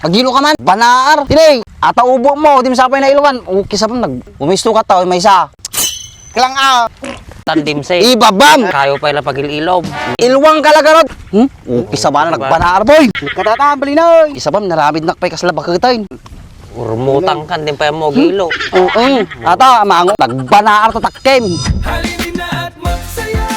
Pagilo ka man, banaar. Tinay, ata ubo mo, di masapay na iluwan. Kisa pa umisto ka tao, may isa. Kailang Tandim say. Ibabam! Kayo pa ila pagililom. Ilwang kalagarot. Kisa ba na nagbanaar, boy? Katatambali na. Kisa ba, naramid na pa'y kaslaba kagatain. Urmutang kan din pa mo gilo. Ata, mango, nagbanaar tatakkim. Halinin na at magsaya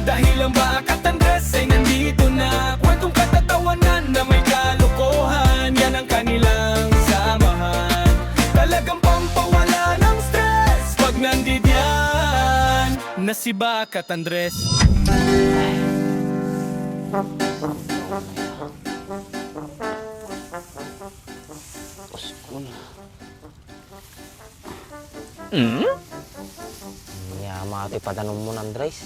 dahil ang Bakat Andres ay nandito na. Kwentong katatawanan na may kalokohan, yan ang kanilang samahan. Talagang pampawala ng stress pag nandidyan na si Bakat Andres. Mati patanong mo ng Andres.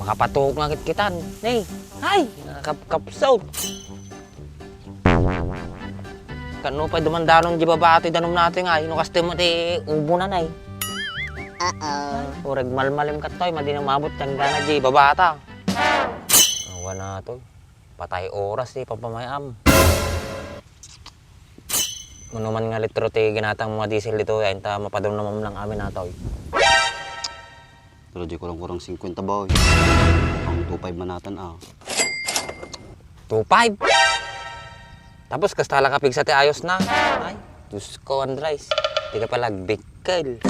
Makapatok nga kitkitan. Nay, hay, nakakapsaw. Kano pa dumandanon di babati danom natin nga. Ino kaste mo ti ubo na nay. Ureg malmalim ka toy, madi nang mabot kang gana di babata. Awa na to. Patay oras di papamayam. Manuman nga litro ti ginatang mga diesel dito, ay ta mapadom naman lang amin na toy. Pero di ko lang kurang 50 boy. Ang 2.5 manatan 2.5. Tapos kastala ka pigsa ti ayos na. Ay, Diyos ko Andres. Di ka pala bikkel.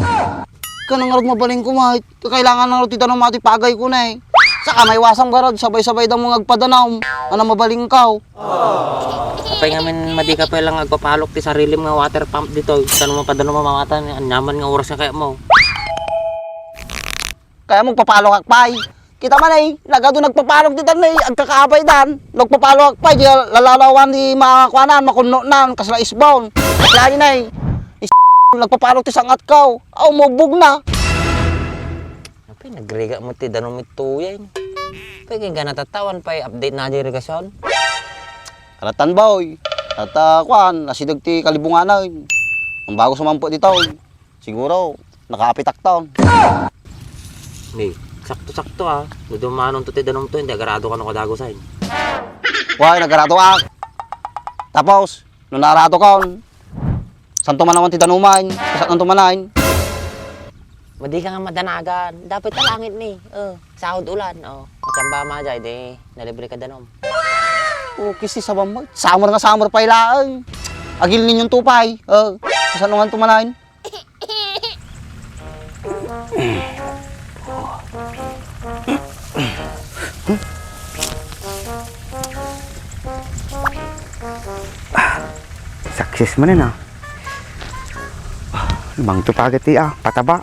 Kanang arot mabaling ko, mahit. Kailangan ng roti tanong mati pagay ko na eh. Saka may wasang garod, sabay-sabay daw mga agpadanaw. Ano mabaling kaw? Kapay nga min madi ka pa lang agpapalok ti sarili nga water pump dito. Tanong mo padano mamamatan, anyaman nga oras nga kaya mo. Kaya mong papalo kakpay. Kita man ay, nagado nagpapalok dito na agkakaabay dan. Nagpapalo kakpay, di lalalawan di makakwanan, makunonan, kasla isbound. Lagi na eh. Nagpapalok ti sangat kaw. Mubog na. Kapay nagriga mo ti danom ito yan. Kapay nga natatawan pa update na di irigasyon. Alatan boy. At kwan, nasidag ti kalibungan na. Ang bago sumampo dito. Siguro, nakaapitak taon. May, sakto-sakto Dudumanon to ti danom to, hindi agarado ka nung kadago sa'yo. Why, nagarado ka. Tapos, nung narado ka, saan tumanawang ti danuman? Saan tumanain? Madi ka nga madanagan. Dapat talangit ni. Sahod ulan. Matsamba ma dyan, di nalibre ka danom. Kisi sa bambay. Summer nga summer pa ilaan. Agil ninyong tupay. Saan nungan tumanain? Success man na. Bang tupagati pataba.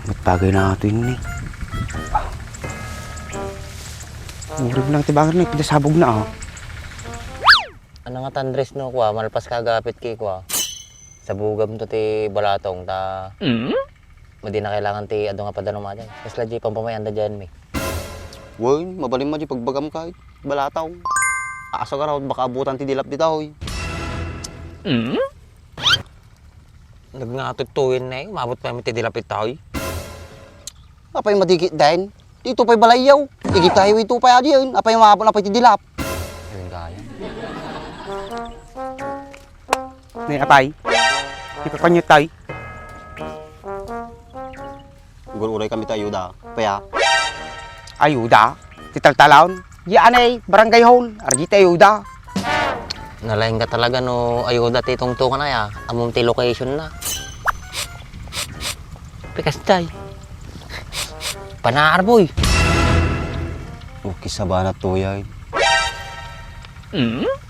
Magpagay na ito yun eh. Murag lang tibangan na, pinasabog na Ano nga Andres no kwa, malpas kagapit kay kwa. Sa bugam to ti balatong ta. Madi na kailangan ti ado nga padano ma dyan. Kas lagi pampamayanda dyan mi. Woy, mabaling mo di pagbagam kahit balataw. Asa ka raw, baka abutan ti dilap dito. Nagngatut-tuwin na mabot pa mi ti dilapit taoy. Apay madigit din. Dito pa'y balayaw. Igip tayo ito pa yun. Apay maabot na pa'y ti dilap. Ayun kaya. Nay apay. Ipapanyot tayo. Gururay kami tayo da. Paya. Ayuda. Titaltalon. Yan ay barangay hall. Argita ayuda. Nalaing ka talaga no ayuda ti tungtungan na ya. Among ti location na. Pikas tay. Panaar boy. Kisa ba na to yan?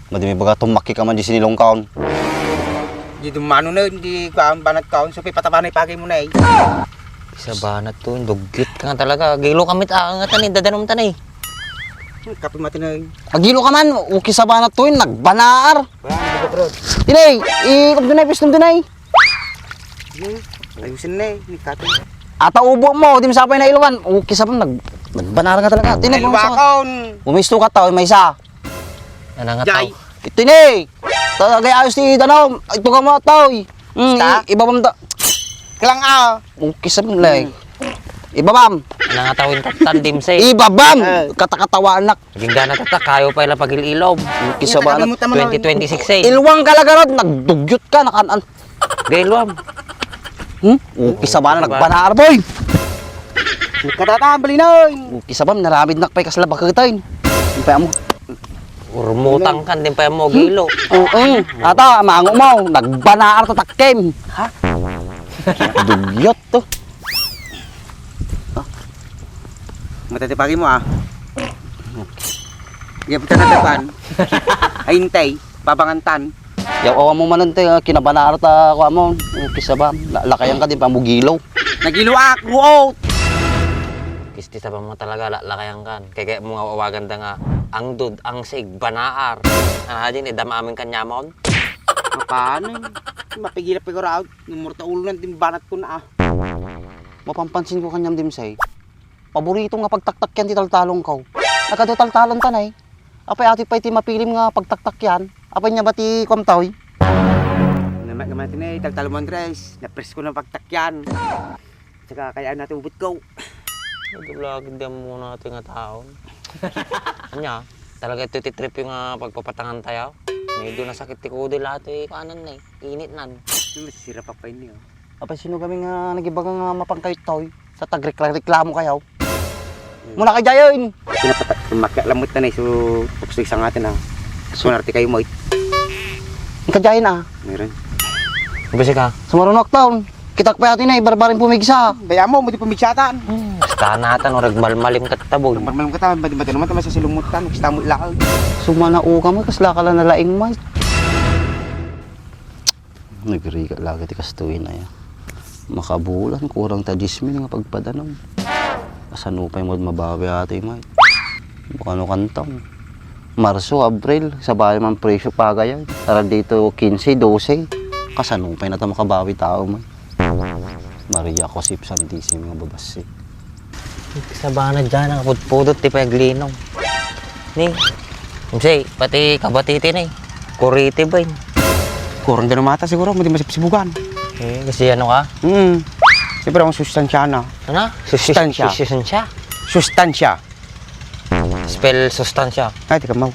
Madimi baga tumaki ka man di sinilong kaon. Di dumano na, hindi ka ang banat kaon. So, patabanay pagay mo na eh. Isa ba na to? Dugit ka nga talaga. Gilo kami nga tanay. Dadanom tanay. Kapag mati na Agilo ka man. Kisa ba na to yun? Nagbanaar. Tinay, ikabdunay, pistumdunay. Ayusin na eh. Kato. Ata ubo mo, di masapay na iluwan. Kisa ba nagbanaar ka talaga. Tinay, Ay, luwakaon. umisto ka tao, may isa. Ano nga Jai. tao? Tinay, tagay ayos ti danom. Ito ka mo tao. Sta? Ibabam da. Kailang Kisa ba like. Ibabam! Nangatawin ka tandim say. Ibabam! Katakatawa anak. Naging gana tatak, kayo pa ila pag-ililom. Kisa ba anak? 2026 say. Ilwang kalagarod, nagdugyot ka, nakanaan. Gailwam. Kisa ba na nagbanar boy? Katataan, balinoy. Kisa ba, naramid nakpay kasla bakagitain. Impay mo. Urmutang kan din pa mo gilo. Oo. Ata, mango mo, nagbanar tatakkem. Ha? Dugyot to. Matatipagi mo ah. Iya kita tatapan. Ayintay, babangantan. Yaw awa mo manante, kinabanar ta ko mo. Kisa ba, lakayan ka din pa mo gilaw. Nagiluak, ruot. Kisti sa mga talaga lakayan kan. Kaya mo nga awagan da nga ang dud, ang sig, banaar. Ano din, idama amin kanyamon. Paano? Mapigilap pa ko raw. Numurta ulo ng timbanat ko na ah. Mapampansin ko kanyang dimsay. Paborito nga pagtaktak yan ti taltalong ko. Nakado taltalon tanay. Apay ati pa iti mapilim nga pagtaktak yan. Apay niya ba ti kumtaw? Naman na tagtalo mo Andres. Napres ko ng pagtakyan. Tsaka kaya natin ubot ko. Lagi din muna natin nga taon. Anya, talaga ito titrip yung pagpapatangan tayo. Medyo nasakit ti kudo lahat eh. Kanan na eh. Init nan. Masisira pa pa yun. Apay sino kami nga nagibaga nga mapangkayot taoy. Sa tagreklamo kayaw. Muna kay Jayon. Makialamot na so tapos isang atin ah. Sunarte kayo mo. Ikajayin ah. Meron. Basi ka? Sumarunok taon. Kitak pa yatin ay barbarin pumigsa. Kaya mo, mo di pumigsatan. Basta natin o ragmalmalim katabog. Normal ka tayo, badi naman tayo sa silumutan. Gusto mo ilakal. Sumana uka mo, kasla ka lang nalaing may. Nagriga lagi ti kastuin na yan. Makabulan, kurang ta 10,000 nga pagpadanom. Asan upay mo mabawi ate may. Baka no kantong. Marso, Abril, sabay man presyo pagayan. Tara dito 15, 12. Kasanupay na ito makabawi tao may. Maria Josep Santissima nga babasi. Sabana dyan ang pudpudot ti paglinong. Ni, say, pati kabatitin eh. Kuriti ba yun? Kurang din mata siguro, mo di masipsibugan. Eh, kasi ano ka? Siyempre akong sustansya na. Ano? Sustansya. Sustansya? Sustansya. Spell sustansya. Ay, di ka mau.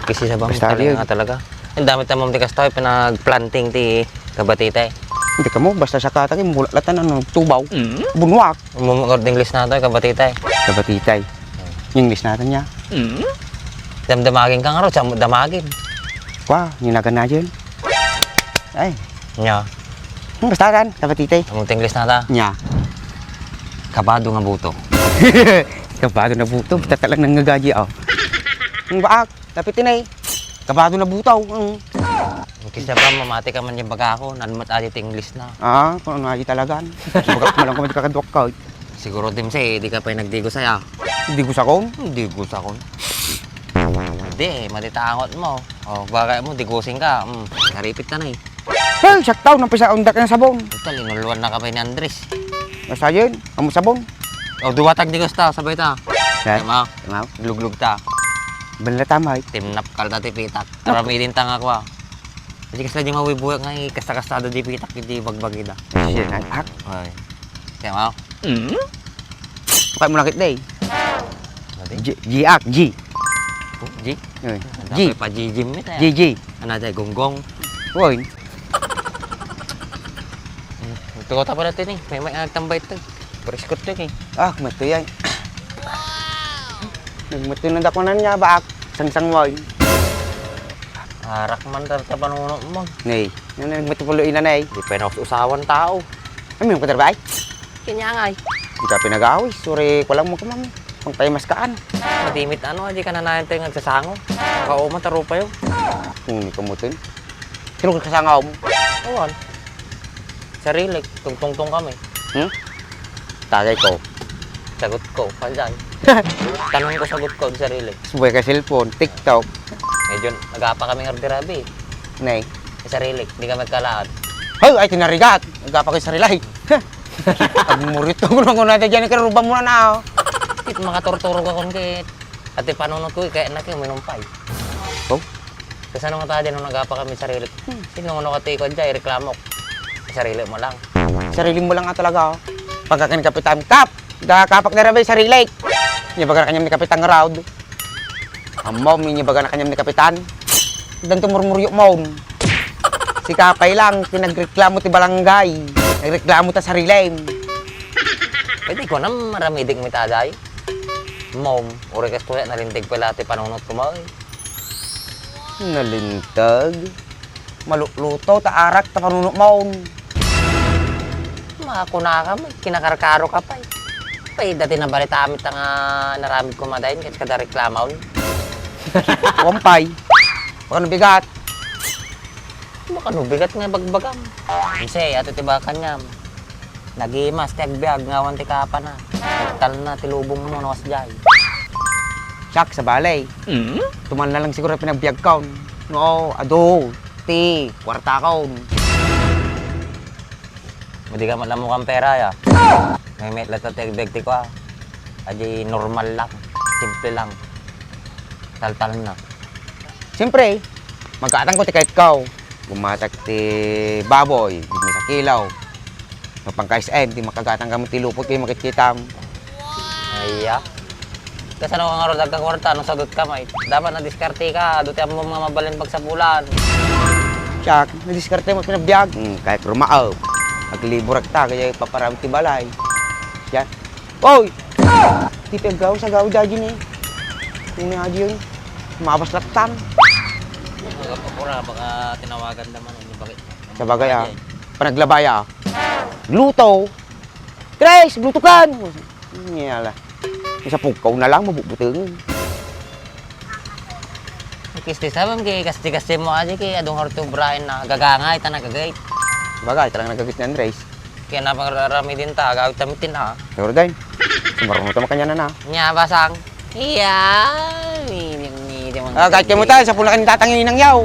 Kasi sa bang Basta yun. talaga. Ang dami tamang ti kastoy, pinag-planting ti kabatitay. Hindi ka mo, basta sa katag, mulatan ano, tubaw, bunwak. Umungkod English na ito, kabatitay. Kabatitay. Yung list natin niya. Damdamagin ka nga ro, damagin. Wow, ninagan na dyan. Ay, Nya, basta kan, kabatitay. among English na ta. Nya. Kabado nga buto. Kabado na buto, basta talang nangagaji ako. Ang baak, tapitin ay. Kabado na butaw. Kasi pa, mamati ka man yung baga ako, nanmat ati ti English na. Ah, kung ano nga talagan. Bagak mo lang kung magkakadwak ka. Siguro din say, di ka pa nagdigo saya. Hindi ko sa kong. Hindi gusto ako. Hindi, matitangot mo. O, bagay mo, digusing ka. Naripit ka na eh. Hey, saktaw, nampisa undak ng sabong. Total, inuluan na ka pa ni Andres. Basta yun, amo sabong. O, duwatag digos ta, sabay ta. Yan. Tama, Tama. gluglug ta. Banla tama. Timnap ka na ti pitak. Aramidin ta nga ko. Kasi kasi di mawibuyak nga eh, kasta-kastado di pitak, hindi bagbagida. Siya na. Ak, Ay. Tama. pakay mo nakit day. Adi? G-ak, G. G? G. G. Pa G-Jim mo tayo. G. Ano tayo, gonggong. Uy, Ito ko pa natin eh. May nagtambay ito. Preskot ito eh. mato yan. Nagmato na dakunan niya, baak. Sang-sang wine. Harak man tarta panuno mo. Nay, nagmato pulo ina nay. Di pa na usawan tao. Ano yung katrabay? Kinyangay. Di ka pinag-awis. Sorry, walang mo kamam. Pangpayamas kaan. Madimit ano, di ka na nahin tayo nagsasango. Kauman, taro pa yun. Kung hindi ka mo dun. Sino ka kasangaw mo? Awan. Sarili, tungtong kami. Tagay ko. Sagot ko, pandan. Tanong ko, sagot ko, sarili. Subuhay ka cellphone, TikTok. Medyo nag-apa kami ng rabi. Nay. Sarili, di ka magkalaad. Ay, tinarigat. Nagkapa ko sa rilay. Pagmurito ko lang kung natin dyan, ikaruba mo na. Tit, makaturturo ka kung kit. At panunod ko, kaya na kayo, minumpay. Oh? Kasi ano nga tayo nung nag-apa kami sarili. Sino ano ka tikod dyan, reklamo. Sarili mo lang. Sarili mo lang nga talaga. Pagkakin kapitan, kap! kapak na rabay sa relay. Niya baga na kanyang ni Kapitan nga raud. Amaw, niya baga na kanyang ni Kapitan. Dan tumurmuryo mo. Si Kapay lang, pinagreklamo ti barangay. Nagreklamo ta sa relay. Pwede ko na maramidig mo itaday. Mom, uri kas tuya nalintig pala ti panunot ko mo eh. Nalintag. Maluluto, taarak, ta panunok mo. Makakuna ka mo, kinakarkaro ka pa eh. Pay, dati na balita amit nga naramid ko madayin, kahit kada reklamaon. Wampay. Baka nabigat. Baka nubigat nga bagbagam. Kasi, ato tiba kanyam. Nagimas, ti agbiag, ngawan ti kapa na. Nagtal na, tilubong mo, nawas jay. Siyak sa balay. Tumal na lang siguro pinagbiag kaon. No, ado, ti, kwarta kaon. Hindi ka man mukhang pera ya. May metla ta ti ko ah. Aji normal lang, simple lang. Tal-tal na. Siyempre, magkaatang ko ti kahit kaw. Gumatak ti baboy, hindi sa kilaw. Mapangka-SM, di makagatang kami ti lupot kayo makikita. Ayya. Kasi ano nga ro dagkakwarta, anong sagot ka may? Dapat na diskarte ka, doon mo mga mabalin pag sa bulan. Siyak, nadiskarte mo pinabiyag. Kahit rumaaw. Nagliburak ta, kaya ipaparami ti balay. Siya. Oy! Di pagaw sa gaw dyan eh. Yung nga yun. Mabas latan. Pura, baka tinawagan naman. Bakit? Sa bagay ah. Panaglabaya ah. Gluto. Grace, gluto kan. Ngiyala. Sa pugkaw na lang, mabubutungin. Kisti sabam kay kasti mo aja kay adong harto Brian na gagangay ta nagagayt. Sa bagay, talagang nagagit na Andres. Kaya napangrarami din ta, gawit tamitin ha. Pero dahil, sumarunong ito makanya na na. Nya basang. Iya. Ni Kahit kayo mo tayo, sa pula ka tatangin ng yaw.